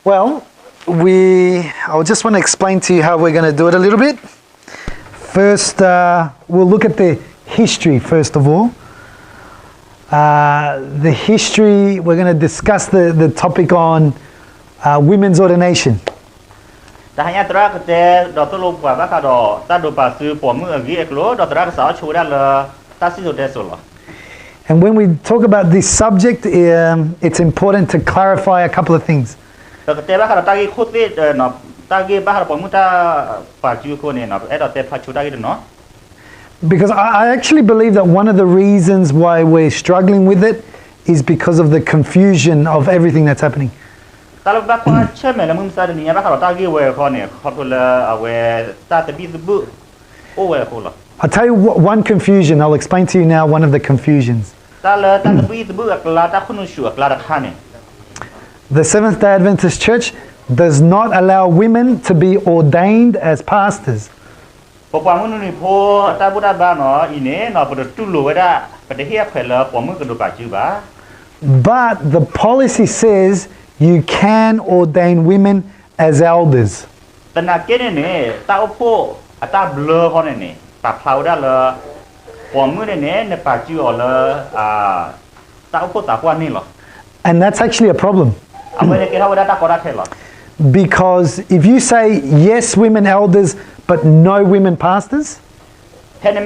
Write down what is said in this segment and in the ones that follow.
Well, I just want to explain to you how we're going to do it a little bit. First, we'll look at the history first of all. The history, we're going to discuss the topic on women's ordination. And when we talk about this subject, it's important to clarify a couple of things. Because I actually believe that one of the reasons why we're struggling with it is because of the confusion of everything that's happening. I'll tell you one confusion. I'll explain to you now one of the confusions. The Seventh-day Adventist Church does not allow women to be ordained as pastors. But the policy says you can ordain women as elders. And that's actually a problem. Because if you say yes women elders but no women pastors, then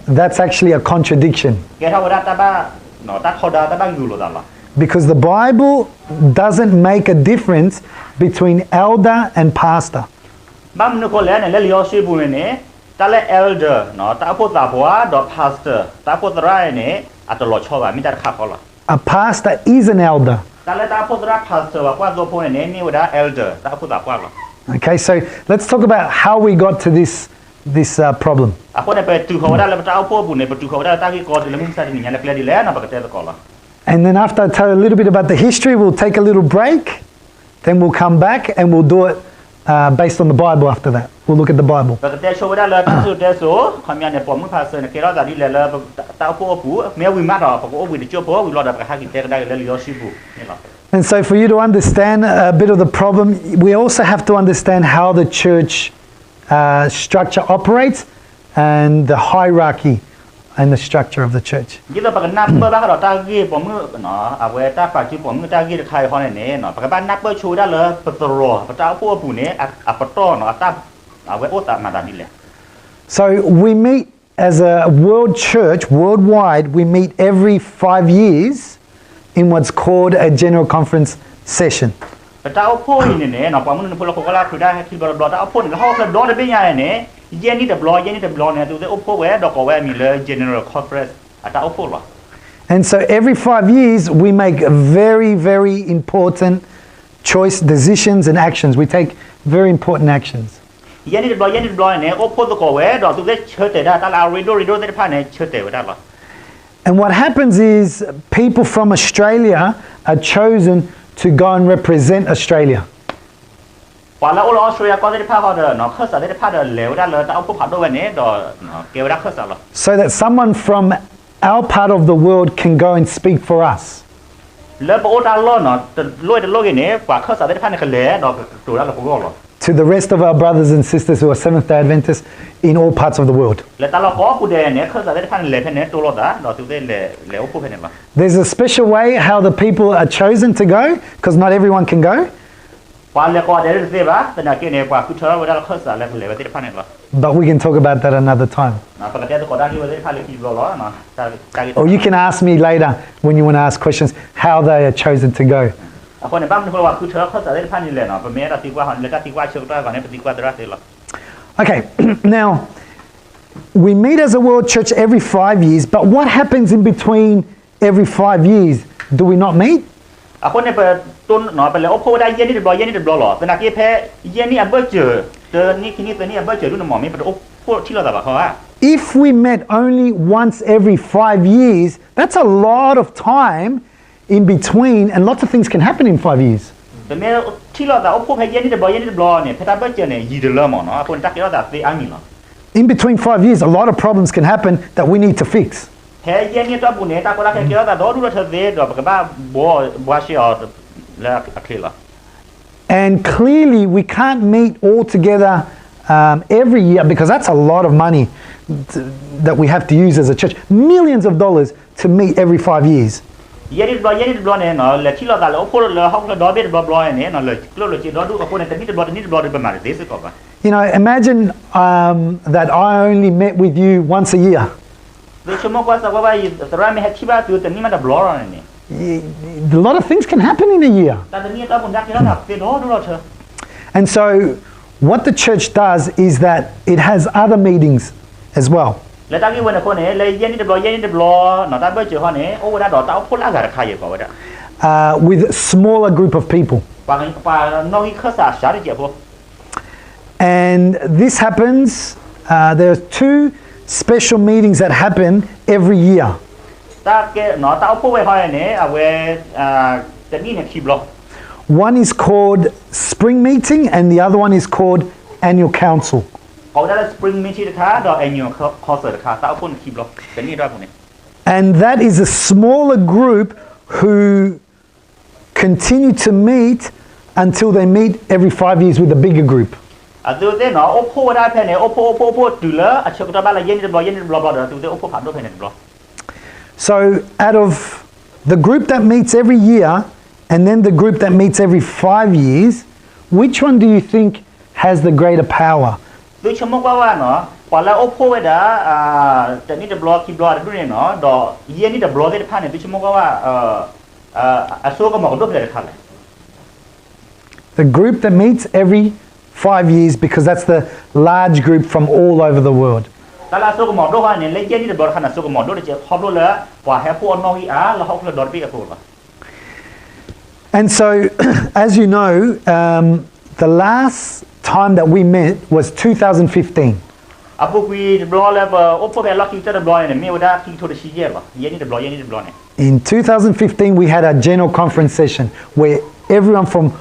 that's actually a contradiction. Because the Bible doesn't make a difference between elder and pastor. A pastor is an elder. Okay, so let's talk about how we got to this problem. And then after I tell you a little bit about the history, we'll take a little break, then we'll come back and we'll do it based on the Bible after that. We'll look at the Bible. And so for you to understand a bit of the problem, we also have to understand how the church structure operates and the hierarchy and the structure of the church. So we meet as a world church, worldwide, we meet every 5 years in what's called a general conference session. And so every 5 years we make very, very important choice decisions and actions. We take very important actions. And what happens is people from Australia are chosen to go and represent Australia. So that someone from our part of the world can go and speak for us. To the rest of our brothers and sisters who are Seventh-day Adventists in all parts of the world. There's a special way how the people are chosen to go, because not everyone can go. But we can talk about that another time. Or you can ask me later when you want to ask questions how they are chosen to go. Okay, now we meet as a world church every 5 years, but what happens in between every 5 years? Do we not meet? If we met only once every 5 years, that's a lot of time in between, and lots of things can happen in 5 years. in between 5 years, a lot of problems can happen that we need to fix. thế yên như cho bùn này ta có là cái kia ta đó đúng là thật dễ rồi cái ba bùa xí ở là kia là And clearly, we can't meet all together every year because that's a lot of money that we have to use as a church. Millions of dollars to meet every 5 years. yên đi blo này nó là chỉ là ta là ô phô là không là đó biết blo này nó là chỉ đó đúng cái phô này ta biết blo được mà để sẽ có. You know, imagine that I only met with you once a year. A lot of things can happen in a year. And so, what the church does is that it has other meetings as well. With a smaller group of people. And this happens, there are two special meetings that happen every year. One is called spring meeting and the other one is called annual council. And that is a smaller group who continue to meet until they meet every 5 years with a bigger group. So out of the group that meets every year and then the group that meets every 5 years, which one do you think has the greater power? The group that meets every 5 years, because that's the large group from all over the world. And so, as you know, the last time that we met was 2015. In 2015, we had a general conference session where everyone from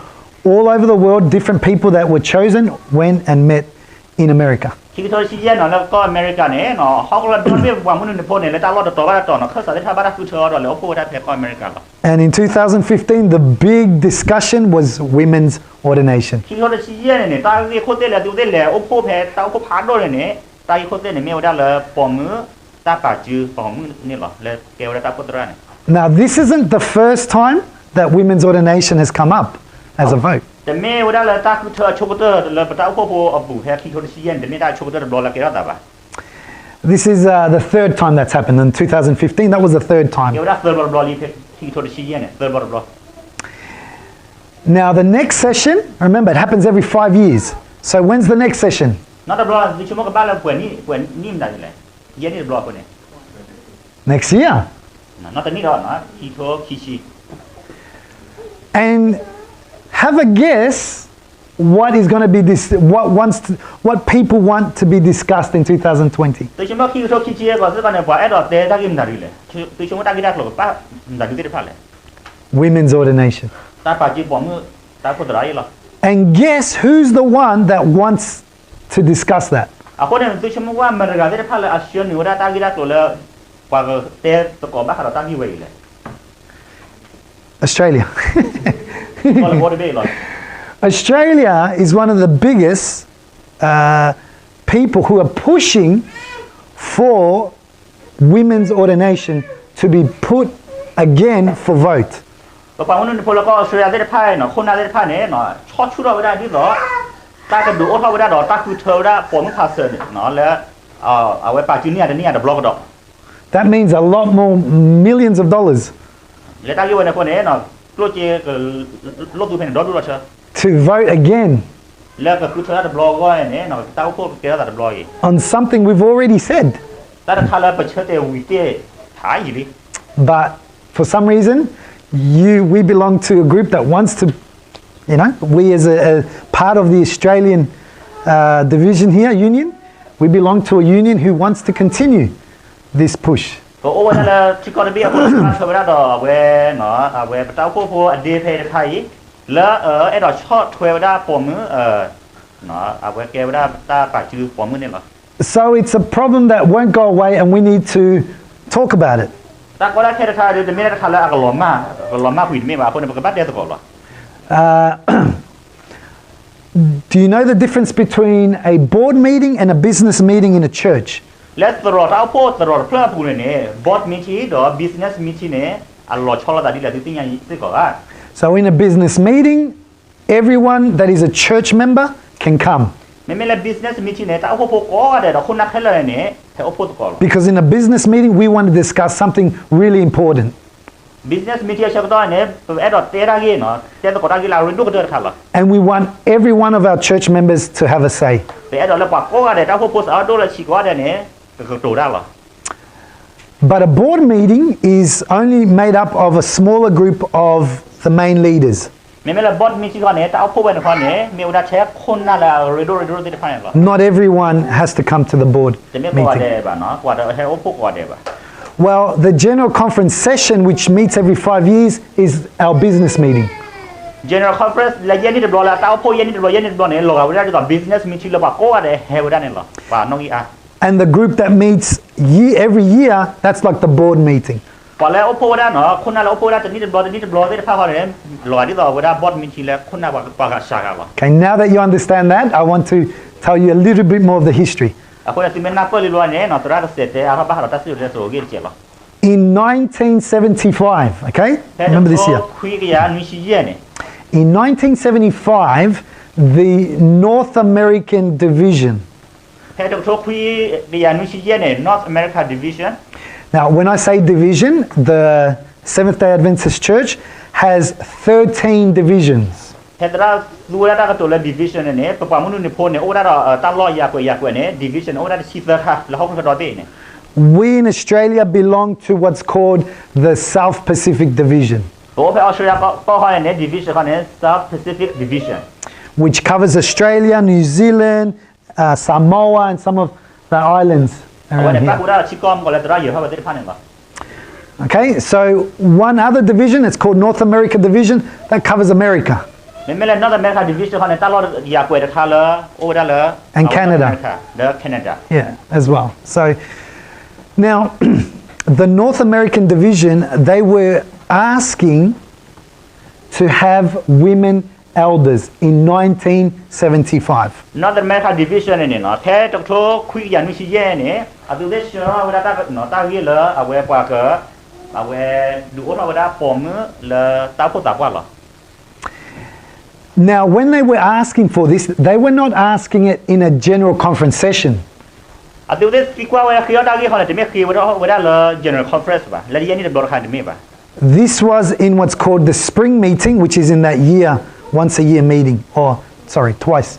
all over the world, different people that were chosen, went and met in America. And in 2015, the big discussion was women's ordination. Now, this isn't the first time that women's ordination has come up as a vote. This is the third time that's happened. In 2015, that was the third time. Now the next session, remember it happens every 5 years. So when's the next session? Next year. And have a guess what is going to be what people want to be discussed in 2020. Women's ordination. And guess who's the one that wants to discuss that? Australia. Australia is one of the biggest people who are pushing for women's ordination to be put again for vote. That means a lot more, millions of dollars. To vote again on something we've already said. But for some reason, we belong to a group that wants to, we as a part of the Australian division here, union, we belong to a union who wants to continue this push. So it's a problem that won't go away, and we need to talk about it. แต่ก็ได้แค่ทาเดือนไม่ได้ทาแล้วก็หลอมมากหุ่นไม่มาคนในปกติเดียวก่อน Do you know the difference between a board meeting and a business meeting in a church? และตลอดเอาโพตลอดเพื่อพูดเนี่ยบอร์ดมีทีดอ business มีทีเนี่ยอัลลอฮ์ชอบเราดีเลยที่ยังที่ก่อน So in a business meeting, everyone that is a church member can come. ไม่เป็น business มีทีเนี่ยแต่เอาโพก็ได้เราคนนักให้เลยเนี่ยแต่เอาโพตก่อน Because in a business meeting, we want to discuss something really important. business มีทีเชื่อตัวเนี่ยเอ็ดอตเตระกี้เนาะเตระก่อนกี้เราเรียนดูกันเดินขับละ And we want every one of our church members to have a say. แต่เอ็ดอตแล้วปากก็ได้แต่เอาโพสเอาดูแล้วชี้ก็ได้เนี่ยก็ตัวได้หรอ But a board meeting is only made up of a smaller group of the main leaders. ไม่เป็นบอร์ดมีทีก่อนเนี่ยแต่เอาโพเป็นคนเนี่ยมีอุดาเช็คคนนั่นแหละเรียนดูที่ผ่านหรอ Not everyone has to come to the board จะไม่กว่าเด meeting. บ้าเนาะกว่าจะให้เอาโพกว่าเดบ้า Well, the general conference session, which meets every 5 years, is our business meeting. General conference และยันนี่เดือดร้อนแล้วแต่เอาโพยันนี่เดือดร้อนเนี่ยเราเอาไว้ได้ตอน business มีทีเราปากก็ได้ให้ไว้ได้เนี่ยหรอว่าน้องอีอา And the group that meets every year, that's like the board meeting. พอแล้วโอโพได้เนาะคนนั้นเราโอโพได้แต่นี่เดือดร้อนได้ภาพเขาเนี่ยหล่อที่เราไว้ได้บอสมีทีแล้วคนนั้นปากชากาหรอ Okay, now that you understand that, I want to tell you a little bit more of the history. คนที่เป็นนักเปิดลิลวนเนี่ยเนาะตัวเราเสร็จแล้วเขาบ้าเราตัดสินใจสู่เกี่ยวกับ In 1975, okay? Remember this year. In 1975, the North American Division. North America Division. Now, when I say division, the Seventh-day Adventist Church has 13 divisions. We in Australia belong to what's called the South Pacific Division, which covers Australia, New Zealand, Samoa, and some of the islands around here. Okay, so one other division, it's called North America Division, that covers America. And Canada. Yeah, as well. So now, the North American Division, they were asking to have women elders in 1975. North America Divisionเนี่ยเนาะแท้ตรงโทคุยอย่างนี้สิแย่เนี่ยอาตุเดชเวลาตาเนาะตาเยอะเอาไว้กว่าเกอเอาไว้ดูเอาไว้ได้ปมเลยตาพูดตาว่าหรอ Now, when they were asking for this, they were not asking it in a general conference session. อาตุเดชคิดว่าเวลาเขาตาเยอะเขาจะไม่คิดว่าได้เลย general conference ป่ะแล้วยันนี่จะบริหารไม่ป่ะ This was in what's called the spring meeting, which is in that year, once a year meeting, or sorry, twice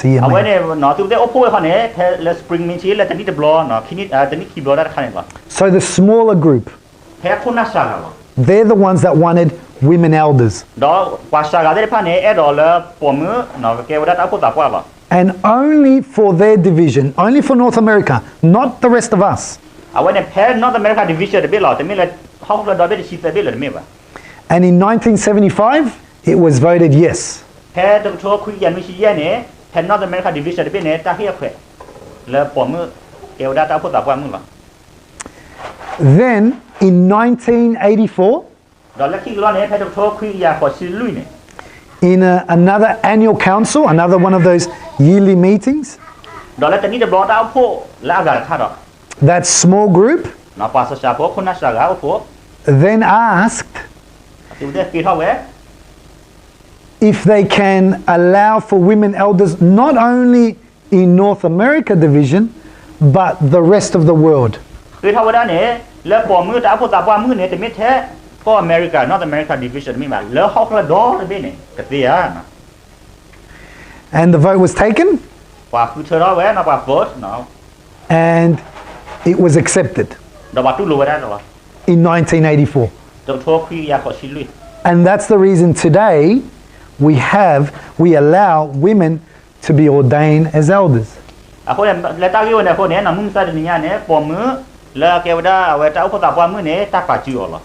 a year เอาไว้ meeting. เนี่ยเนาะตุเดชโอโพ่เขาเนี่ยแล้ว spring meeting แล้วจะนี่จะบล็อกเนาะคิดนี่จะนี่คิดบล็อกได้ขนาดไหน So the smaller group, แท้คนน่าชักหรอ they're the ones that wanted women elders. ดอกกว่าชักได้ผ่านเนี่ยเอดอลเลยปมเนาะแกว่าได้ตาพูดตาว่าหรอ And only for their division, only for North America, not the rest of us. เอาไว้เนี่ยแพ้ North America Division เดี๋ยวเราแต่ไม่เลยเขาเราได้ชี้แต่เดี๋ยวไม่ป่ะ And in 1975, it was voted yes. แพ้ตรงโชว์คุยยันวิชิเย่เนี่ยแพ้ North America Division เดี๋ยวเนี่ยตาเฮียเขวแล้วปมเกี่ยวได้ตาพูดตาว่ามึงหรอ Then in 1984, ดอลลาร์คิดร้อนเนี่ยแพ้ตรงโชว์คุยยาขอซื้อลุยเนี่ย in another annual council, another one of those yearly meetings, ดอลลาร์แต่นี่จะบล็อกดาวโพแล้วอากาศขาดหรอ that small group เนาะภาษาชาโพคนน่าชักเอาโพ then asked ติวเดฟีเท่าเว้ if they can allow for women elders not only in North America division, but the rest of the world. คือเท่าว่าเนี่ยแล้วปมตาพูดตาว่ามึงเนี่ยแต่ไม่แท้ก็อเมริกา North America Division ไม่มาแล้วเขากระโดดเลยเนี่ยกระเตียนะ And the vote was taken, ว่าคือเธอเราเว้นะว่า vote เนาะ and it was accepted ดอกว่าตู้รู้ไว้ได้หรอ in 1984. ตรงโชว์คุยยาขอซื้อลุย And that's the reason today we allow women to be ordained as elders. คนเนี่ยแล้วตากี่วันเนี่ยคนเนี่ยนะมึงใส่ในนี้เนี่ยปมแล้วแกว่าได้เอาไว้จะเอาคนตาว่ามึงเนี่ยตาปัจจุบันหรอ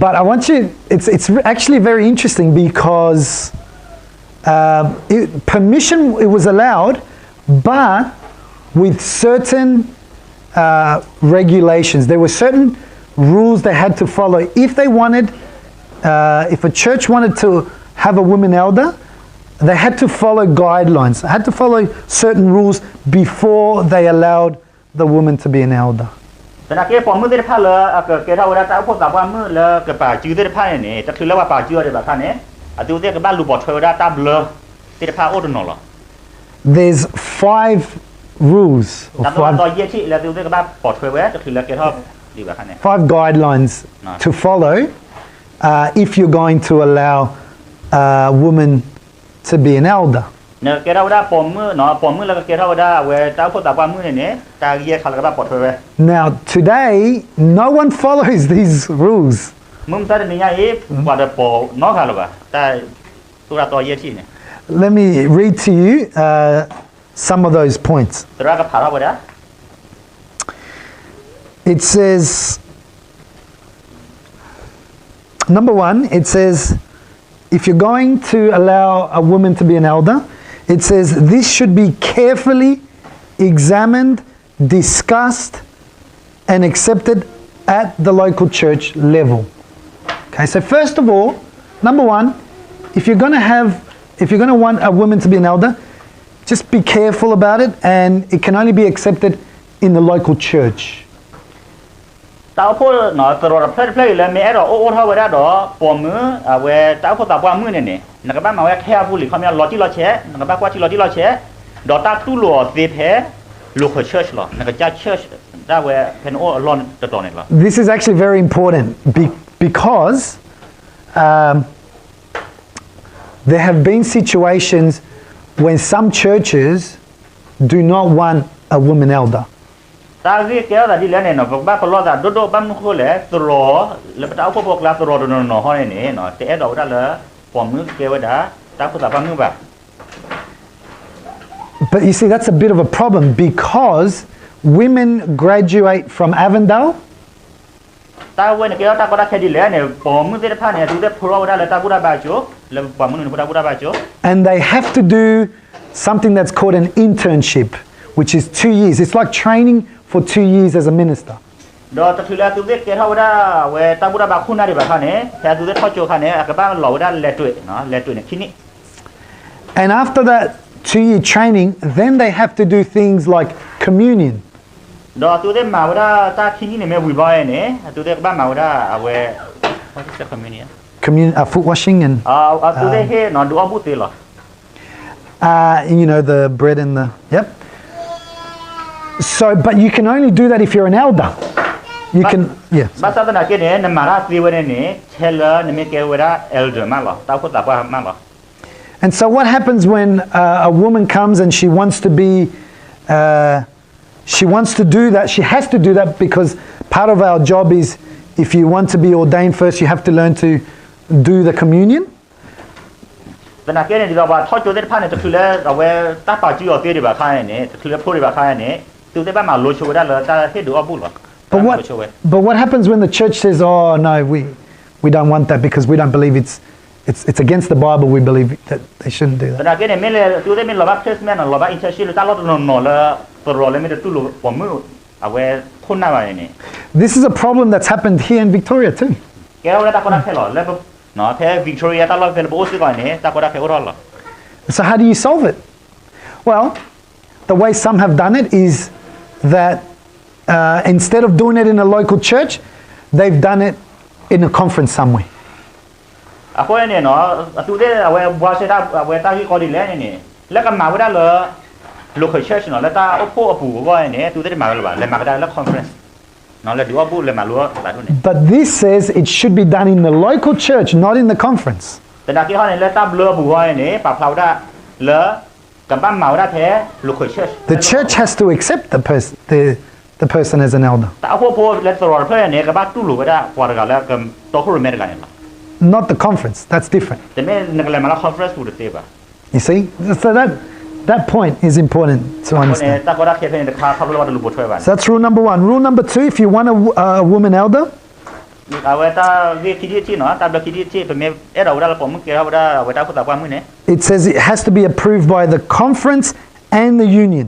But I want you, it's actually very interesting because permission, it was allowed, but with certain regulations. There were certain rules they had to follow. If they wanted, if a church wanted to have a woman elder, they had to follow guidelines. They had to follow certain rules before they allowed the woman to be an elder. แต่นักเก็ตพอมือได้พาเลยเกิดเท่าเวลาจะพบกับว่ามือเลยเกิดป่าจื้อได้พาเนี่ยจะคือแล้วว่าป่าจื้อได้แบบนี้อาจจะเรียกบ้านลูกบอดเทวดาตามเลยได้พาโอ้ดนอล There's 5 rules or ต่อเยี่ยที่แล้วเรียกบ้านบอดเทวดาจะคือแล้วเกิดเท่าดีแบบนี้ 5 guidelines to follow if you're going to allow a woman to be an elder. เนี่ยเกิดเท่าได้ปมมือเนาะปมมือแล้วก็เกิดเท่าได้เวลาพบกับว่ามือเนี่ยตาเยี่ยเขาแล้วก็บ้านบอดเทวดา Now today no one follows these rules. มึงตอนนี้ยังอีกว่าจะปนอกเขาหรือเปล่าแต่ตัวต่อเยี่ยที่เนี่ย Let me read to you some of those points. ตัวก็ผ่านไปได้ It says, number 1, it says, if you're going to allow a woman to be an elder, it says this should be carefully examined, discussed, and accepted at the local church level. Okay, so first of all, number 1, if you're going to want a woman to be an elder, just be careful about it, and it can only be accepted in the local church. ตาพูดเนาะตลอดเพลิดเลยไม่เอาโอ้เท่าไว้ได้ดอกปมมือเวตาพูดตาว่ามือเนี่ยนักบ้านมาว่าแค่พูดหรือเขาไม่รอที่รอเชนักบ้านว่าที่รอเชดอกตาตู้หลวดเซเพลูกเชิร์ชหรอนักจ้าเชิร์ชได้เวเป็นโอ้ร้อนตัวเนี่ยหรอ This is actually very important because there have been situations when some churches do not want a woman elder. ตาเรียกแก้วแต่ที่แล้วเนี่ยเนาะบ้านพลอดแต่โดบ้านนู้นเขาเลยตรอแล้วตาพวกลาตรอโดนห้อยเนี่ยเนาะแต่เราได้เลยปมมือแก้วได้ตาพูดตาบ้านมือแบบ But you see, that's a bit of a problem because women graduate from Avondale. ตาเว้นแก้วตาก็ได้แค่ดีแล้วเนี่ยปมมือได้ผ่านเนี่ยดูได้พลอดได้เลยตาพูดได้บาดจ่อแล้วปมมือพูดได้บาดจ่อ And they have to do something that's called an internship, which is 2 years. It's like training for 2 years as a minister. ดอกตะคือแล้วตัวเด็กเท่าได้เวตาบุระบาคุณน่าดีแบบนี้แต่ตัวเด็กพ่อโจคันนี้อากับบ้านหล่อได้เล็ดด้วยเนาะเล็ดด้วยเนี่ยที่นี่ And after that 2-year training, then they have to do things like communion. ดอกตัวเด็กมาว่าได้ตาที่นี่เนี่ยไม่วุ่นวายเนี่ยตัวเด็กบ้านมาว่าได้เว what is the communion Foot washing and ตัวเด็กเฮ่นอนดูอาบุตรเหรอ you know, the bread and the yep. So, but you can only do that if you're an elder. You can, yeah. บ้านศาสนาเกี่ยเนี่ยนมาราตีวันนี้เชลล์เนี่ยไม่เกี่ยวกับ elder มากหรอตาพูดตาว่ามากหรอ And so what happens when a woman comes and she wants to be, she wants to do that, she has to do that because part of our job is if you want to be ordained first, you have to learn to do the communion. แต่นักเกี่ยเนี่ยเราว่าทอดโจได้ผ่านเนี่ยจะคือแล้วเราเวตาป่าจื้อเตี้ยดีแบบใครเนี่ยจะคือแล้วพูดดีแบบใครเนี่ยตัวได้บ้านมาโลชัวได้เลยตาเฮ็ดดูอาบุตรหรอ But what happens when the church says, "Oh no, we don't want that because we don't believe it's against the Bible. We believe that they shouldn't do that." แต่นักเกี่ยเนี่ยไม่เลยตัวได้ไม่เราบ้าเพสแมนเราบ้าอินเทอร์ชิลตาเราโนแล้วตัวเราไม่ได้ตู้หลุดปมมือเอาไว้คนหน้าไว้เนี่ย This is a problem that's happened here in Victoria too. แก้วแล้วตาคนนักแค่หรอแล้วเนาะแค่วิกตอเรียตาเราเป็นโบสถ์ก่อนเนี่ยตาคนนักแค่ก็รอดหรอ So how do you solve it? Well, the way some have done it is that instead of doing it in a local church, they've done it in a conference somewhere. คนเนี่ยเนาะตัวได้เอาไว้วาเซต้าเอาไว้ตาที่คอดีแล้วเนี่ยแล้วก็มาไว้ได้เลย local church เนาะแล้วตาโอ้ปู่ก็เนี่ยตัวได้มาแล้วเลยมาได้แล้ว conference เนาะแล้วดูว่าบุเลยมารู้หลายตัวเนี่ย But this says it should be done in the local church, not in the conference. แต่นักที่เขาเนี่ยแล้วตาเลือปู่เนี่ยปากเราได้เลอกับบ้านมาได้แท้ local church. The church has to accept the person as an elder. แต่เอาพวกเลตรอดเพื่อนเนี่ยกับบ้านตู้หลุดก็ได้กว่ากันแล้วกับตัวคนไม่ได้กันเนี่ย Not the conference. That's different. แต่ไม่นักเรียนมาแล้ว conference พูดเต็มอ่ะ You see, so that point is important to understand. So that's rule number 1. Rule number 2: if you want a woman elder, it says it has to be approved by the conference and the union.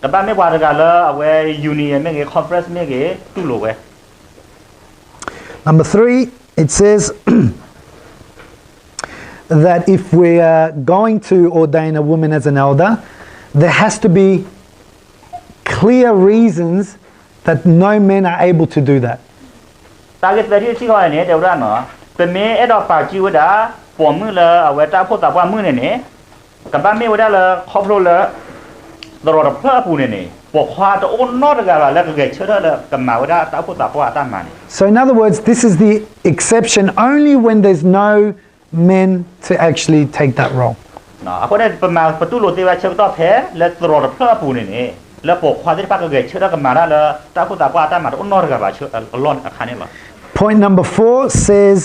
แต่บ้านไม่ว่าจะกันเลยเอาไว้ยูนิไม่เกี่ยคอนเฟรนซ์ไม่เกี่ยตู้โลเว้ Number 3, it says that if we are going to ordain a woman as an elder, there has to be clear reasons that no men are able to do that. ตาเกิดไปที่ที่เขาเนี่ยเดี๋ยวด้านเนาะเป็นเมย์ดอกป่าจิวดาปวดมือเลยเอาไว้ตาพูดตาว่ามือเนี่ยกับบ้านไม่ว่าได้เลยครอบครัวเลยตลอดเพื่อผู้เนี่ยปกคว้าตัวอ้นนอดกันแล้วก็เกิดเชื่อเลยกับมาว่าได้ตาพูดตาว่าตามมาเนี่ย So in other words, this is the exception only when there's no men to actually take that role. เนาะเขาได้ประมาณประตูโลตีว่าเชื่อต่อแพ้และตลอดเพื่อผู้เนี่ยแล้วปกคว้าที่ป้าก็เกิดเชื่อกับมาได้เลยตาพูดตาว่าตามมาอ้นนอดกันว่าเชื่อร้อนอาคารนี่หรอ Point number 4 says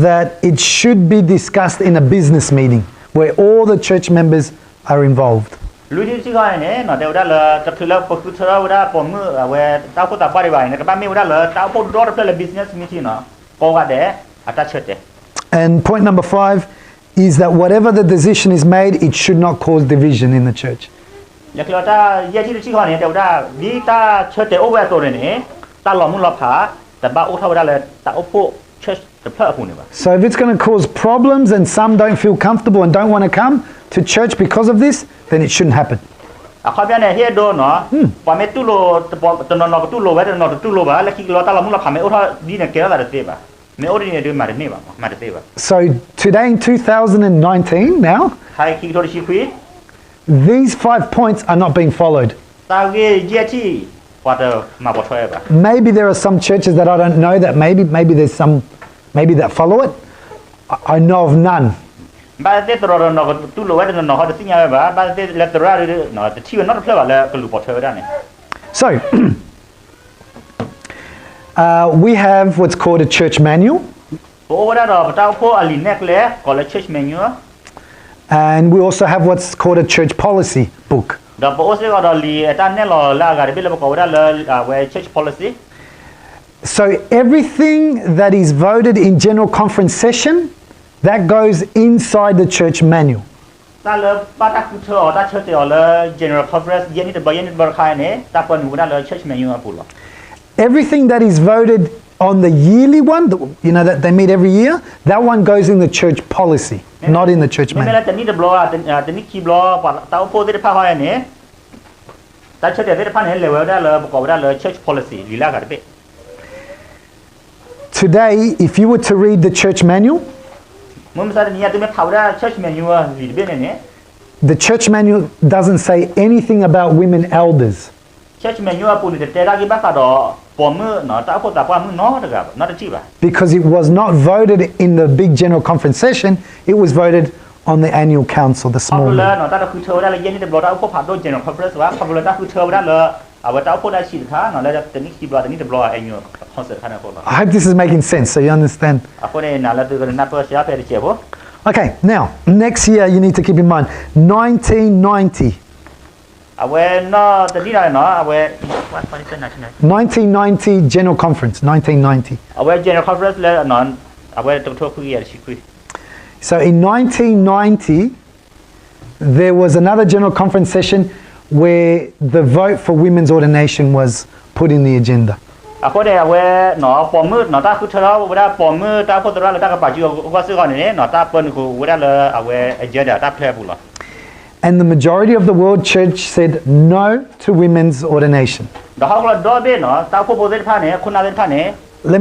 that it should be discussed in a business meeting where all the church members are involved. ลุยที่ที่เขาเนี่ยเนาะเดี๋ยวได้เลยจะคือแล้วปกติเชื่อว่าได้ปมมือเอาไว้ตาพูดตาว่าได้ไว้เนี่ยกับบ้านไม่ว่าได้เลยตาพูดรอดเพื่อเลย business meeting เนาะก็ว่าเด้อาจจะเชื่อเด้ And point number 5 is that whatever the decision is made, it should not cause division in the church. อย่างที่เราจะแยกที่ที่เขาเนี่ยเดี๋ยวได้ดีตาเชื่อเด้โอเวอร์ตัวเนี่ยตาหลอมมือหลอมผาแต่บ้าอุทาวได้เลยตาอุปเชื่อจะเพื่อผู้เนี่ย So if it's going to cause problems and some don't feel comfortable and don't want to come to church because of this, then it shouldn't happen. เขาเป็นเนี่ยเฮียโดนเนาะพอไม่ตู้โลตอนนอนตู้โลไว้ตอนนอนตู้โลบ้าแล้วคิดเราตาเรามุ่งเราผ่านไม่อุทาวดีเนี่ยเกล้าแต่เตี้ยบ้าไม่อุทาวเนี่ยเดินมาเดินนี่บ้ามาเดินเตี้ยบ้า So today in 2019 now, ไทยคิดโทษชีคุย these 5 points are not being followed. ตาเกี่ยเยี่ยที่ว่าจะมาบทช่วยบ้า Maybe there are some churches that I don't know that maybe there's some maybe that follow it. I know of none. บ้านเต้ตรอรนอตู้โลไว้ตอนนอนเขาจะสิ่งอะไรบ้าบ้านเต้เลตรอร์เนาะจะที่ว่านอตเพื่อว่าแล้วก็รู้บทช่วยได้เนี่ย So we have what's called a church manual. โอ้ได้ดอกเจ้าพ่ออลินเนกเล่ก็เลยเชิร์ชเมนู And we also have what's called a church policy book. ดอกโอ้เสก็ดอลีตานเนี่ยเราลากอะไรไปแล้วก็ว่าเลยเวเชิร์ช policy So everything that is voted in general conference session, that goes inside the church manual. ตาเลยป้าตาคือเธอตาเชิร์ชเลย general conference เย็นนี่แต่บ่เย็นนี่บ่ใครเนี่ยตาปนหูได้เลย church menu มาพูดหรอ Everything that is voted on the yearly one, that they meet every year, that one goes in the church policy, not in the church ไม่ manual. แล้วแต่นี่แต่บล็อกแต่นี่คีย์บล็อกตาโอ้ได้พาเขาเนี่ยตาเชิร์ชได้พาเนี่ยเลเวลได้เลยประกอบได้เลย church policy ลีลากันไป Today, if you were to read the church manual, มึงไม่ใช่เนี่ยตัวไม่เผาได้ church menu ลีดเบี้ยเนี่ย the church manual doesn't say anything about women elders. church menu ปุ่นแต่ได้กี่บ้างก็ดอกปมมือเนาะตาโอ้ตาว่ามือเนาะนะครับน่าจะจีบอ่ะ Because it was not voted in the big general conference session, it was voted on the annual council, the พอ small เลย one. เนาะตาคือเธอได้เลยเย็นนี่แต่บล็อกตาโอ้ผ่านโดน general conference ว่าพอเลยตาคือเธอได้เลยเอาไว้ตาโอ้ได้ฉีดขาเนาะแล้วแต่นี่คีย์บล็อกแต่นี่แต่บล็อกไอ้เนี่ยคอนเสิร์ตขนาดคนละ I hope this is making sense so you understand. อ่ะคนเนี่ยน่าแล้วตัวกันนับเพื่อเสียไปได้เจ็บปะ Okay, now, next year you need to keep in mind, 1990. เอาไว้เนาะแต่นี่อะไรเนาะเอาไว้วันนี้เป็นอะไร 1990 General Conference, 1990. เอาไว้ general conference แล้วเนาะเอาไว้ตัวคุยอะไรชิคุย So in 1990, there was another General Conference session where the vote for women's ordination was put in the agenda. อ่ะคนเนี่ยเอาไว้เนาะปอมมืดเนาะตาคือเธอเราเวลาปอมมืดตาคนตัวเราตากระป๋าจิ๋วว่าซื้อก่อนเนี่ยเนาะตาเปิ้ลกูเวลาเลยเอาไว้เยอะเดี๋ยวตาเพลย์บุหรอ And the majority of the world church said no to women's ordination. เดี๋ยวเขาก็ดอเบ้เนาะตาผู้บริหารเนี่ยคนนั้นผ่านเนี่ย Let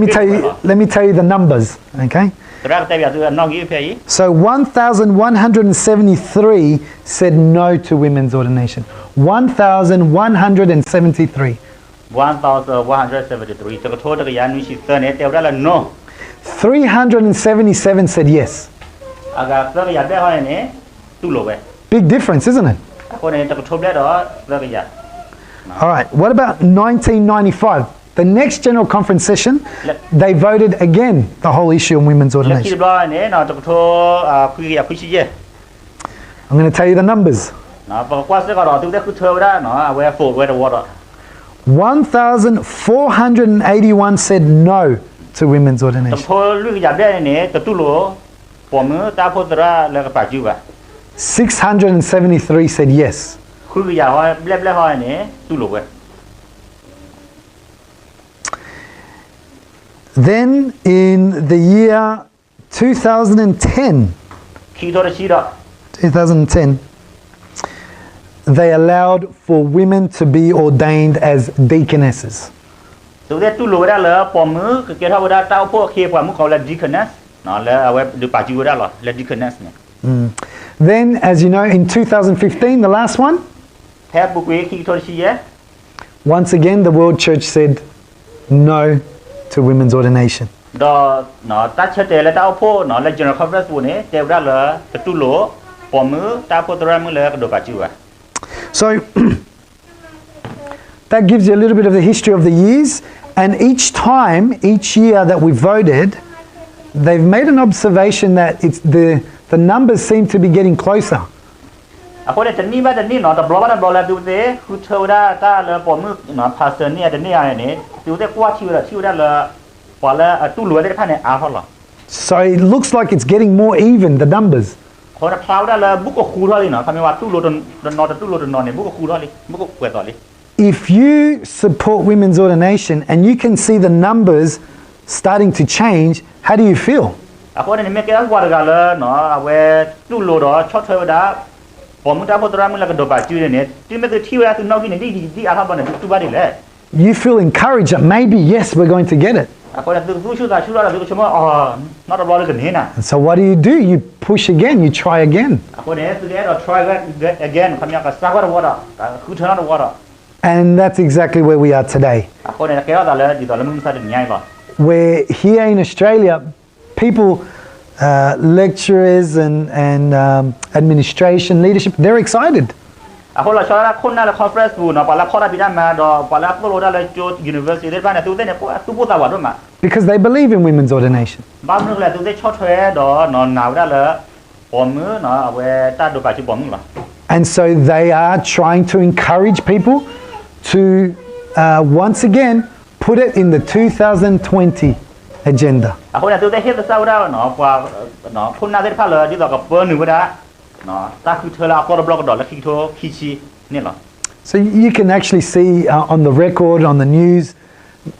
me tell you the numbers, okay? แต่แรกแต่แบบน้องยี่เพีย So 1,173 said no to women's ordination. 1,173. 1,173จะกระโดดจักรยานวิชิตเนี่ยแต่ว่าละ no 377 said yes. อากาศจักรยานแบบว่าเนี่ยตู้โลเว้ Big difference, isn't it? คนเนี่ยจะกระโดดแบบเนาะจักรยาน All right, what about 1995? The next General Conference session, they voted again the whole issue on women's แล้วคิด ordination. ว่าเนี่ยเนาะจะกระโดดคุยชี้เย่ I'm going to tell you the numbers. เนาะบอกว่าซื้อก่อนตัวได้คือเธอได้เนาะเอาไว้โฟล์ไว้เดวอร์ 1,481 said no to women's แต่ ordination. พอเรื่องอยากได้เนี่ยแต่ตู้โลปอมือตาโพตระแล้วก็ปากจิ๋วอะ 673 said yes. khu cái giờ hỏi lép hỏi này tu lục vậy. Then in the year 2010, Khi thôi chi đó 2010, they allowed for women to be ordained as deaconesses. tụi đây tu lục đó là bỏ mứ cái thao đó tao phố kia bỏ mứ gọi là deaconess nó là web được bà chú đó là deaconess này. Then, as you know, in 2015, the last one, Theo bục quý khi thôi chi á once again, the World Church said no to women's ordination. đó nó ta chơi tệ là tao phố nó là general conference buồn ấy theo đó là tu lục bỏ mứ tao phố tao mứ là được bà chú à. So, that gives you a little bit of the history of the years, and each time, each year that we voted, they've made an observation that it's the numbers seem to be getting closer. Ako ne tani ba tani no ta blow la tu te khu thau da ta la po mu no pastor ni tani ya ne tu te kwa thiu da la pa la tu lu de pha ne a ho la. So it looks like it's getting more even, the numbers. Ko na phlau da la bu ko khu tho li no kha me wa tu lu don no ta tu lu don no ne bu ko khu tho li bu ko kwe to li. If you support women's ordination and you can see the numbers starting to change, how do you feel? Ako ne me ke wa ga la no awe tu lu do chot thau da po mu ta po tra mu la ka do ba chu ne ti me ke thiu da tu no ki ne di a ha ba ne tu ba di le. You feel encouraged that maybe, yes, we're going to get it. Ako ne tu chu da la tu ko chmo no ta blow la ke ne na. And so what do? You push again, you try again. Ako ne tu de do try again kha me ka sa wa da khu thau na wa da. And that's exactly where we are today. Ako ne ke da la di do la mu sa de nyai ba. Where here in Australia, people, lecturers and administration, leadership, they're excited. Ako la chora khon na la conference bu no pa la khora bi da ma do pa la ko da la jo university de ba na tu de ne ko tu po ta wa do ma. Because they believe in women's ordination. Ba mu la tu de chot thwe do no na da la po mu no we ta do ba chi po mu la. And so they are trying to encourage people to once again put it in the 2020 agenda. Ako na tu de he sa da no pa no khon na de pha la di do ka po nu ba da no ta khu thwe la ko do blog do la ki tho ki chi ne la. So you can actually see on the record, on the news,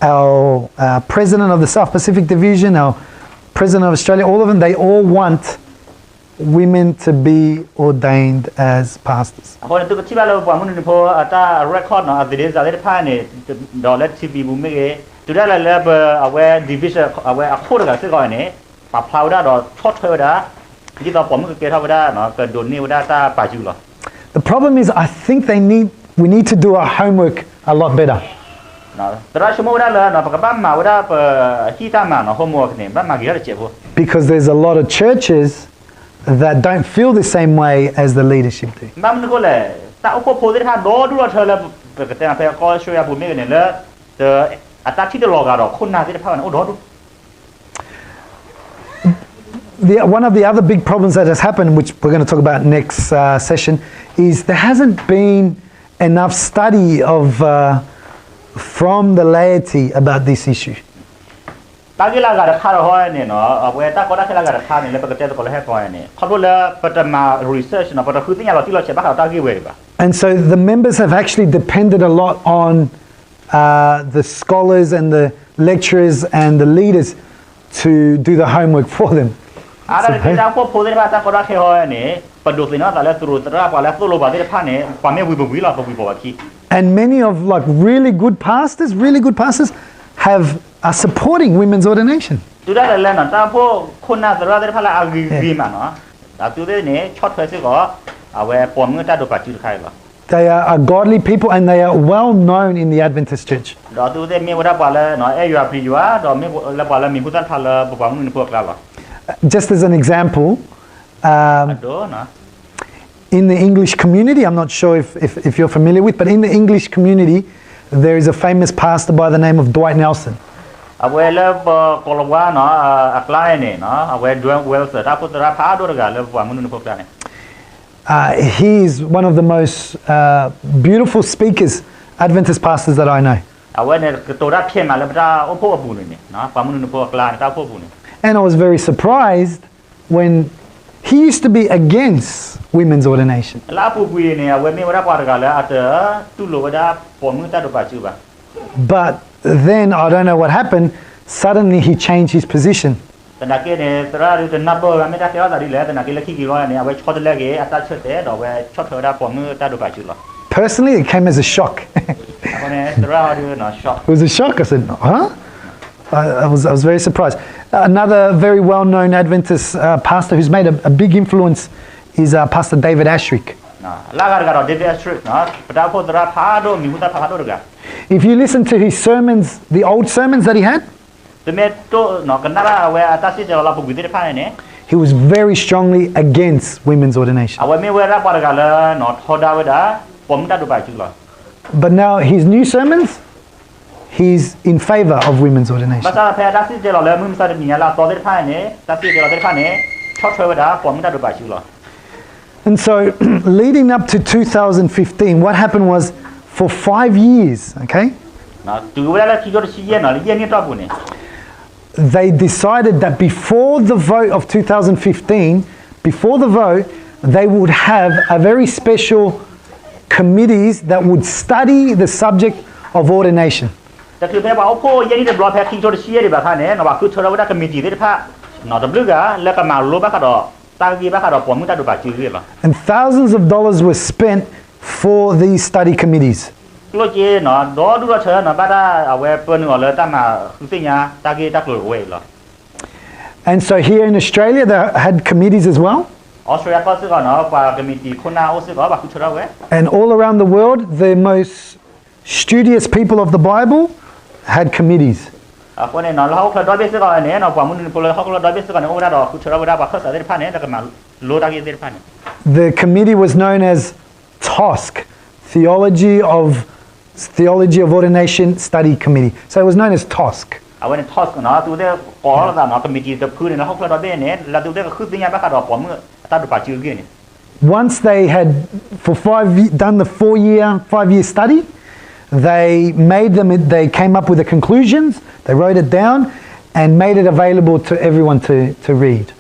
our president of the South Pacific Division, our president of Australia, all of them, they all want women to be ordained as pastors. Ako na tu ka chi ba lo pa mu ni pho ta record no a de za de pha ne do la TV bu me ke tu da la le ba awe division awe a kho da se ko ne pa phlau da do chot thwe da di do po mu ke tha ba da no ka do ni da ta pa ju lo. The problem is, I think we need to do our homework a lot better. No tra shmo da la no pa ka ba ma da pa hi ta ma no homework ne ba ma ge da che pho. Because there's a lot of churches that don't feel the same way as the leadership do. Ba mu ko le ta ko pho de tha do du lo thwe la pa ka ta pa ko show ya bu me ne le de ata thi de lo ga do khon na de pha ne o do du. One of the other big problems that has happened, which we're going to talk about next session, is there hasn't been enough study from the laity about this issue. Ta ge la ga da kha ro ho ne no we ta ko da ke la ga da kha ne le pa ka te ko le he ko ne kho lo la pa ta ma research no pa ta khu tin ya lo ti lo che ba ka ta ge we ba. And so the members have actually depended a lot on the scholars and the lecturers and the leaders to do the homework for them. Ada de ta ko pho de ba ta ko da ke ho ne pa do tin na ta le tu tra pa le tu lo ba de pha ne pa me wi la pa wi ba ki. And many of really good pastors are supporting women's ordination. Tu da le na ta pho khon na tra de pha la a gi ma no. Ta tu de ne chot thwe se ko a we po mu ta do pa chu khai ba. They are godly people and they are well known in the Adventist church. Do tu de me wa da pa le no e yu pri yu a do me la pa la mi pu ta pha la pa mu ni pho kla la. Just as an example, in the English community, I'm not sure if you're familiar with, but in the English community, there is a famous pastor by the name of Dwight Nelson. He is one of the most beautiful speakers, Adventist pastors that I know. And I was very surprised when he used to be against women's ordination. La pu pu ne we me wada pa ga la at tu lo wada po mu ta do ba chu ba. But then, I don't know what happened, suddenly he changed his position. Tana ke ne tra ru de na bo ga me ta te da ri le tana ke la ki ki lo ne we chot le ge ata chot de do we chot tho da po mu ta do ba chu lo. Personally, it came as a shock. It was a shock. I said, huh? I was very surprised. Another very well-known Adventist pastor who's made a big influence is Pastor David Ashrick. If you listen to his sermons, the old sermons that he had, he was very strongly against women's ordination. But now his new sermons, he's in favor of women's ordination. And so, leading up to 2015, what happened was, for 5 years, okay, they decided that before the vote of 2015, before the vote, they would have a very special committees that would study the subject of ordination. And thousands of dollars were spent for these study committees. And so here in Australia, they had committees as well. And all around the world, the most studious people of the Bible had committees. The committee was known as TOSC, Theology of Ordination Study Committee. So it was known as TOSC. Once they had done the 5-year study, they came up with the conclusions, they wrote it down, and made it available to everyone to read.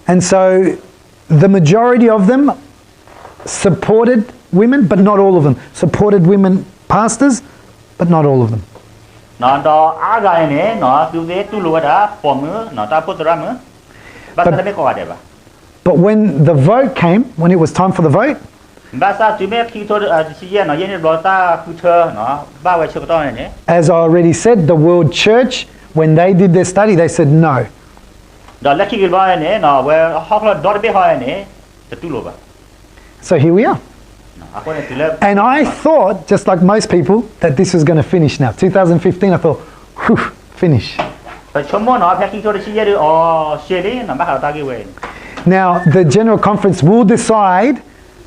And so the majority of them supported women, but not all of them. Supported women pastors, but not all of them. But when the vote came, when it was time for the vote, as I already said, the World Church, when they did their study, they said no. So here we are. And I thought, just like most people, that this was going to finish now. 2015, I thought, whew, finish. Now, the General Conference will decide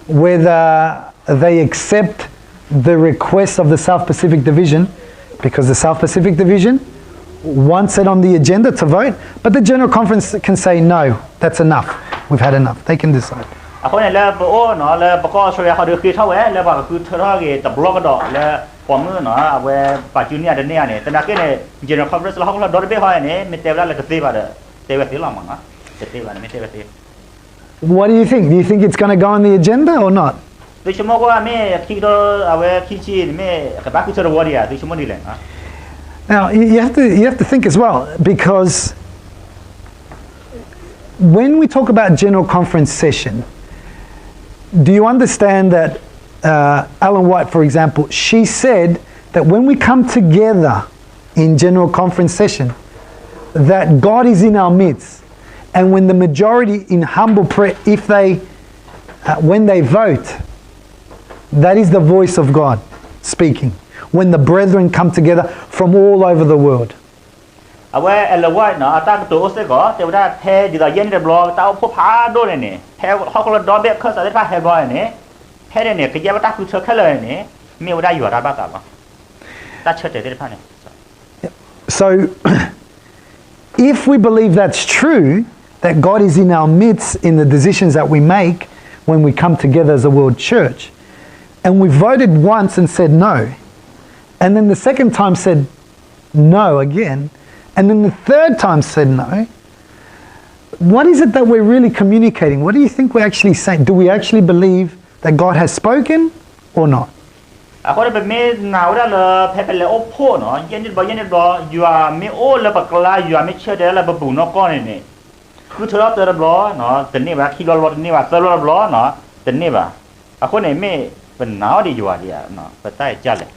whether they accept the request of the South Pacific Division, because the South Pacific Division wants it on the agenda to vote, but the General Conference can say, no, that's enough. We've had enough. They can decide. What do you think? Do you think it's going to go on the agenda or not? Now, you have to think as well, because when we talk about General Conference session, do you understand that Ellen White, for example, she said that when we come together in General Conference session, that God is in our midst, and when the majority in humble prayer, when they vote, that is the voice of God speaking. When the brethren come together from all over the world. So, if we believe that's true, that God is in our midst in the decisions that we make when we come together as a world church, and we voted once and said no, and then the second time said no again, and then the third time said no. What is it that we're really communicating? What do you think we're actually saying? Do we actually believe that God has spoken or not? คนแบบไม่หนาวได้เลยแพ้ไปเลยโอ้พ่อเนาะเย็นนิดบ่เย็นนิดบ่อยู่อ่ะไม่โอ้แล้วปากลาอยู่อ่ะไม่เชื่อได้แล้วบุนอกก้อนนี่คือเธอเตือนบ่เนาะแต่นี่ว่าคิดรถนี่ว่าเตือนรถบ่เนาะแต่นี่ว่าคนไหนไม่เป็นหนาวดีอยู่อ่ะเดียวเนาะไปใต้จัดเลย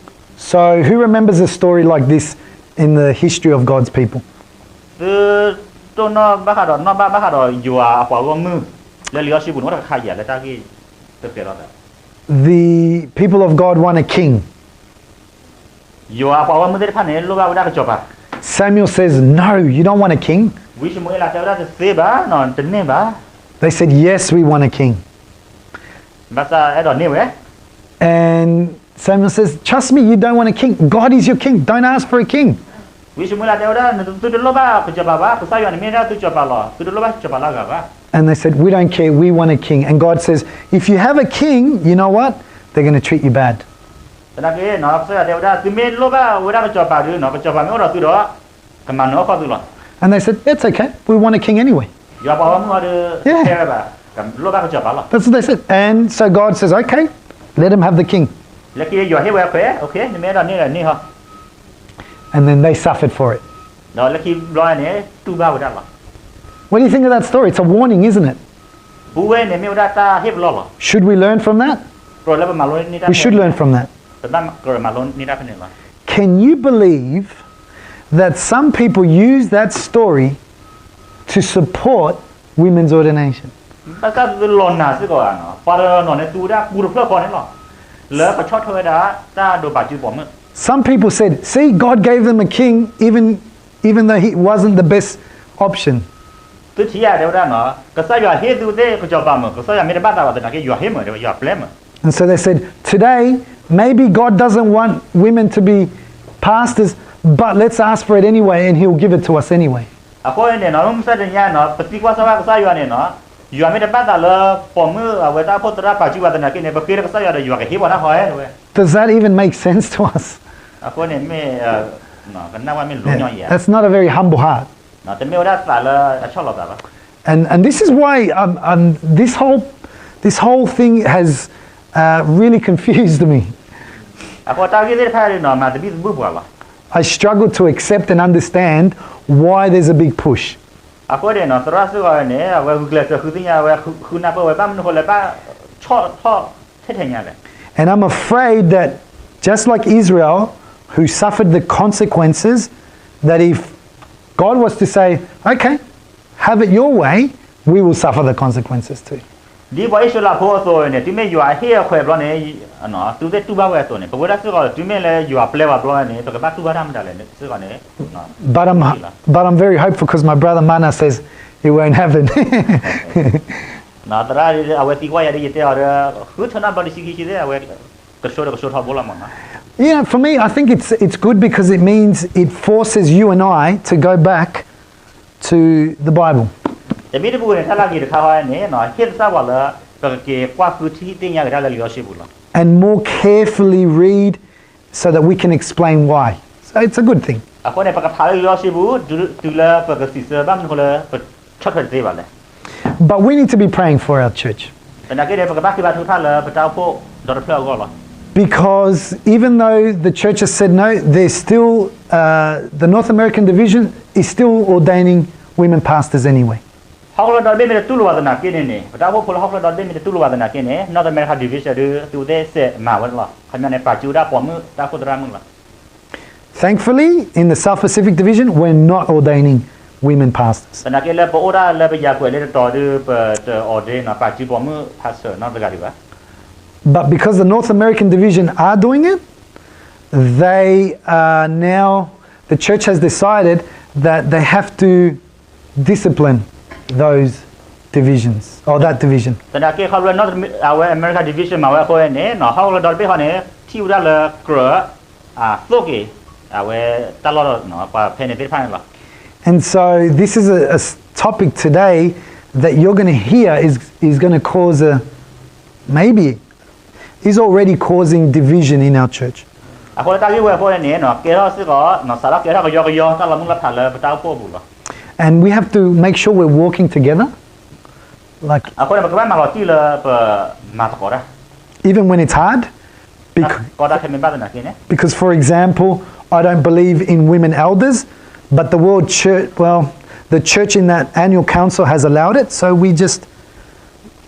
So who remembers a story like this in the history of God's people? คือตัวนอกบ้าขาดนอกบ้าขาดอยู่อ่ะปากมือแล้วเลี้ยวชีบุญก็ขายแล้วตากี้เปลี่ยนรถ The people of God want a king. Samuel says, no, you don't want a king. They said, yes, we want a king. And Samuel says, trust me, you don't want a king. God is your king. Don't ask for a king. And they said, we don't care, we want a king. And God says, if you have a king, you know what? They're going to treat you bad. And they said, it's okay, we want a king anyway. Yeah. That's what they said. And so God says, okay, let him have the king. And then they suffered for it. What do you think of that story? It's a warning, isn't it? Should we learn from that? We should learn from that. Can you believe that some people use that story to support women's ordination? Some people said, see, God gave them a king even though he wasn't the best option. And so they said, today, maybe God doesn't want women to be pastors, but let's ask for it anyway and he'll give it to us anyway. Does that even make sense to us? Yeah, that's not a very humble heart. And this is why this whole thing has really confused me. I struggle to accept and understand why there's a big push. And I'm afraid that just like Israel, who suffered the consequences, that if God was to say, okay, have it your way, we will suffer the consequences too. But I'm very hopeful because my brother Mana says it won't happen. Yeah, for me, I think it's good because it means it forces you and I to go back to the Bible. And more carefully read so that we can explain why. So it's a good thing. But we need to be praying for our church. Because even though the church has said no, there's still, the North American division is still ordaining women pastors anyway. And thankfully, in the South Pacific division, we're not ordaining women pastors. But because the North American division are doing it, they are now, the church has decided that they have to discipline those divisions, or that division. And so this is a topic today that you're going to hear is going to cause maybe is already causing division in our church. คนตาที่เวพวกนี้เนาะเกล้าซื้อก็เนาะสาระเกล้าก็ยอถ้าเรามุ่งรับผ่านเลยพระเจ้าพวกบุญ And we have to make sure we're walking together. Like คนแบบว่ามาหล่อที่เลยเปิดมาตะกอด even when it's hard. ก็ได้แค่เป็นบ้านตัวไหน Because for example, I don't believe in women elders, but the world church, well, the church in that annual council has allowed it, so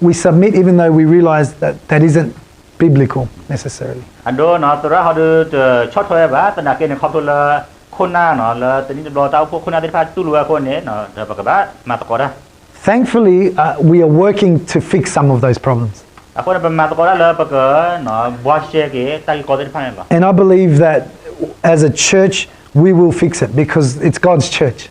we submit even though we realize that that isn't biblical necessarily. อันโดเนาะตัวเราเขาดูชอบถอยแบบตัวนักเรียนเขาตัวละคนหน้าเนาะแล้วตอนนี้เราเจ้าพวกคนหน้าที่พาตู้รัวคนนี้เนาะเดี๋ยวปกติมาตะกอด Thankfully, we are working to fix some of those problems. And I believe that as a church, we will fix it because it's God's church.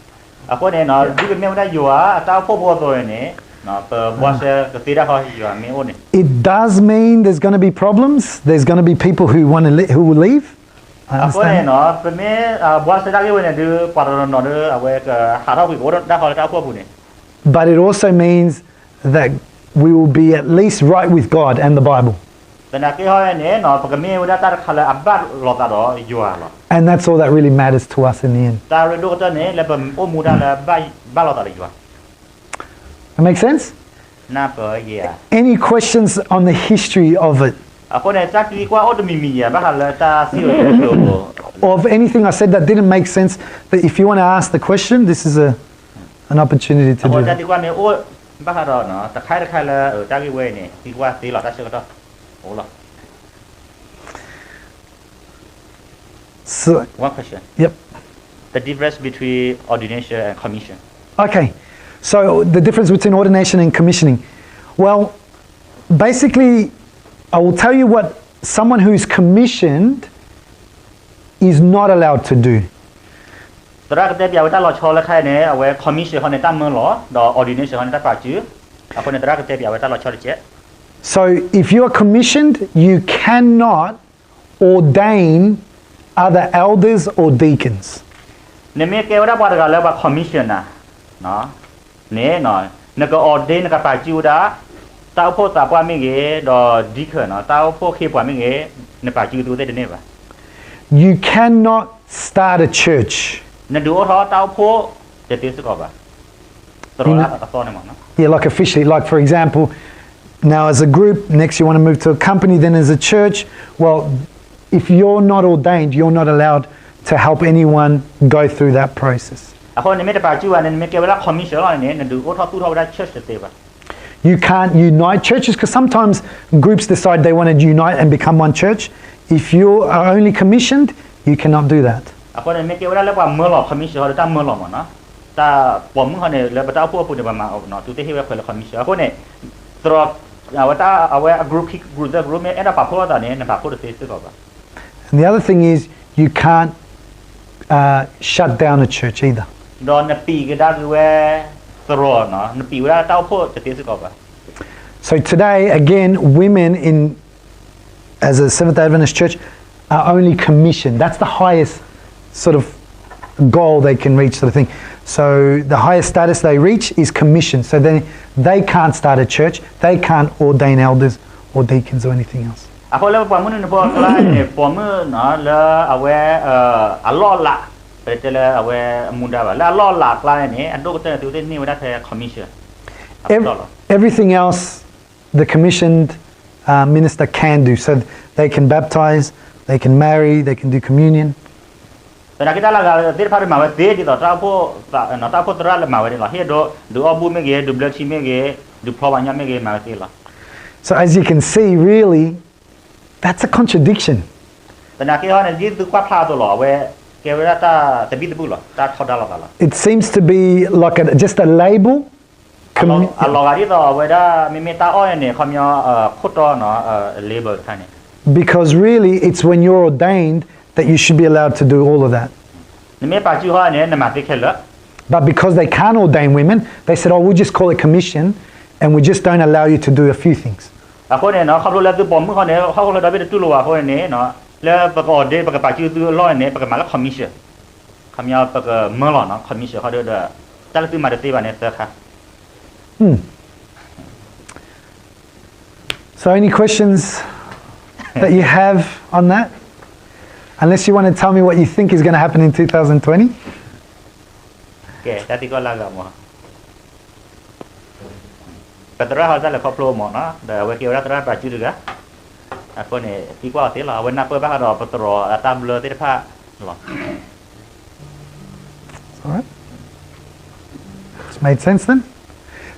It does mean there's going to be problems. There's going to be people who will leave. I understand. But it also means that we will be at least right with God and the Bible. And that's all that really matters to us in the end. That makes sense? Any questions on the history of it? Or of anything I said that didn't make sense, that if you want to ask the question, this is an opportunity to do that. So, one question. Yep. The difference between ordination and commission. Okay. So the difference between ordination and commissioning. Well, basically, I will tell you what someone who's commissioned is not allowed to do. So if you are commissioned, you cannot ordain other elders or deacons. You cannot start a church. Yeah, like officially, like for example, now as a group, next you want to move to a company, then as a church. Well, if you're not ordained, you're not allowed to help anyone go through that process. You can't unite churches because sometimes groups decide they want to unite and become one church. If you are only commissioned, you cannot do that. And the other thing is, you can't shut down a church either. So today, again, women as a Seventh-day Adventist church are only commissioned. That's the highest sort of goal they can reach, sort of thing. So the highest status they reach is commission. So then they can't start a church. They can't ordain elders or deacons or anything else. Everything else the commissioned minister can do. So they can baptize, they can marry, they can do communion. So as you can see, really, that's a contradiction. It seems to be like just a label. Because really, it's when you're ordained that you should be allowed to do all of that. But because they can't ordain women, they said, oh, we'll just call it commission, and we just don't allow you to do a few things. So any questions that you have on that? Unless you want to tell me what you think is going to happen in 2020. Okay, tadi kau laga mo. Petra hal dah lepas pro mo na, dah wakil orang terang baju juga. Aku ni, tiga hari lah, awak nak apa bah ada petra, tablo tidak apa, lah. All right. It's made sense then.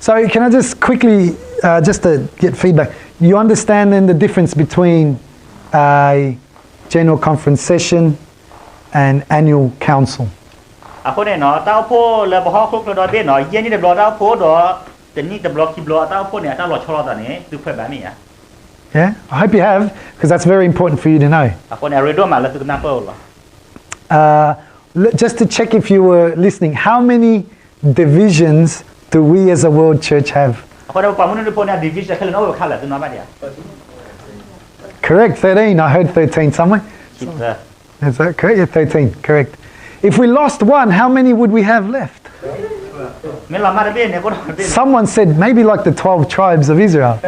So can I just quickly, just to get feedback, you understand then the difference between a general conference session and annual council? Aku ni no, tahu po le bahak kau kalau dah no, ye ni dah tahu po dah, ni dah blok kiblo tahu po ni, tahu lo cakap dah ni, tu apa ni ya? Yeah, I hope you have, because that's very important for you to know. Aku ni redo malah tu kenapa lah? Just to check if you were listening, how many divisions do we as a world church have? Aku dah pamun ni po ni division kalau nak kalah tu nama dia. Correct, 13. I heard 13 somewhere. Kita. Is that correct? Yeah, 13. Correct. If we lost one, how many would we have left? Someone said maybe like the 12 tribes of Israel.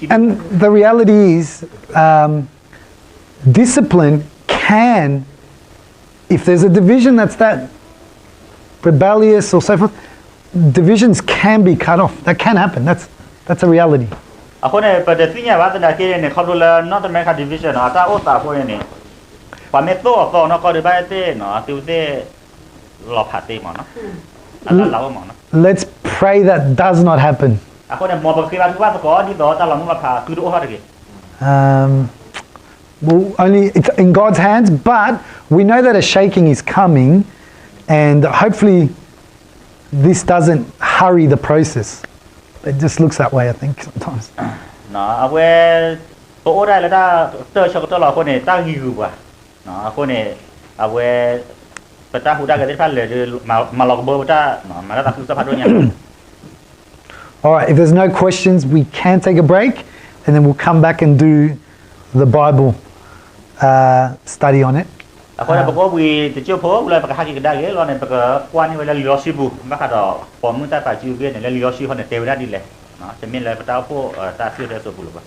And the reality is, discipline can, if there's a division that's that rebellious or so forth, divisions can be cut off. That can happen. That's a reality. Aku ni pada tinya waktu nak kira ni kalau le North America division atau Otta pun ni, pameto atau nak kau dibayar te, no, tu te lophat te mana, atau lawa mana. Let's pray that does not happen. Aku ni mau berkira juga tu kau di doa tak lalu lophat, tu doa lagi. Well, only it's in God's hands, but we know that a shaking is coming, and hopefully this doesn't hurry the process. It just looks that way, I think, sometimes. No, aku tu orang le dah tercakap tu lah aku ni tak hiu bah. No, aku ni aku peta huda kita pun le malak berita, no, malah tak susah padunya. All right, if there's no questions, we can take a break, and then we'll come back and do the Bible study on it. Aku nak berkau we terjauh pun, boleh pakai haki kedai ke, lawan pakai kuan ni boleh lihat sibu, maka ada formu tak pakai juga, ni lihat sibu ni teori dah dile. Nah, semin le peta apa tak sih dah 10 bah.